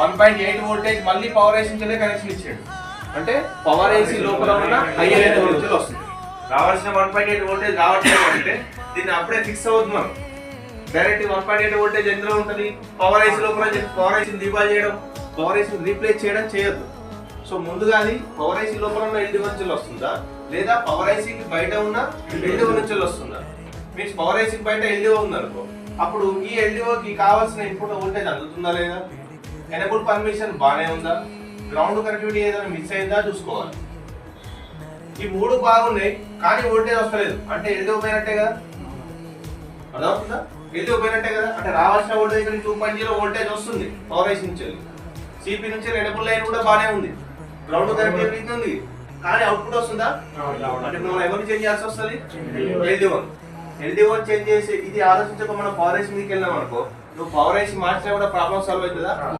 1.8 voltage మళ్ళీ power IC నుంచి connection ఇచ్చాడు. అంటే పవర్ ఐసీ లోపల ఉన్న హైయర్ వోల్టేజ్ వస్తుంది. రావాల్సిన 1.8 వోల్టేజ్ రావట్లేదు అంటే దీన్ని అప్పుడే ఫిక్స్ అవుతుంది. మనం డైరెక్ట్ 1.8 వోల్టేజ్ ఎందులో ఉంటుంది, పవర్ ఐసీ లోపల పవర్ ఐసీని రీబాల్ చేయడం, పవర్ ఐసీని రీప్లేస్ చేయడం చేయొద్దు. సో ముందుగా అది పవర్ ఐసీ లోపల ఉన్న ఎల్డిఓ నుంచి వస్తుందా లేదా పవర్ ఐసీకి బయట ఉన్న ఎల్డిఓ నుంచి వస్తుందా? మీన్స్ పవర్ ఐసీకి బయట ఎల్డిఓ ఉందనుకో, అప్పుడు ఈ ఎల్డిఓకి కావాల్సిన ఇన్పుట్ వోల్టేజ్ అందుతుందా లేదా, ఎనేబుల్ పర్మిషన్ బాగానే ఉందా, గ్రౌండ్ కనెక్టివిటీ ఏదైనా మిస్ అయిందా చూసుకోవాలి. ఈ మూడు బాగున్నాయి కానీ వోల్టేజ్ వస్తలేదు అంటే ఎల్డిఓ పోయినట్టే కదా. అర్థమవుతుందా? ఎల్డిఓ పోయినట్టే కదా. అంటే రావాల్సిన వోల్టేజ్ 2.0 వోల్టేజ్ వస్తుంది పవర్ ఐసీ నుంచి. సిపి నుంచి ఎనేబుల్ లైన్ కూడా బాగానే ఉంది, గ్రౌండ్ కనెక్టివిటీ ఉంది, కానీ అవుట్పుట్ వస్తుందా? అంటే మనం ఎవరిని చేంజ్ చేయాల్సి వస్తుంది? ఎల్డిఓ చేంజ్ చేసి ఇది ఆలోచించక మనం పవర్ ఐసీ మీదకి వెళ్ళాం అనుకో, నువ్వు పవర్ ఐసీ మార్చినా కూడా ప్రాబ్లం సాల్వ్ అవుతుందా?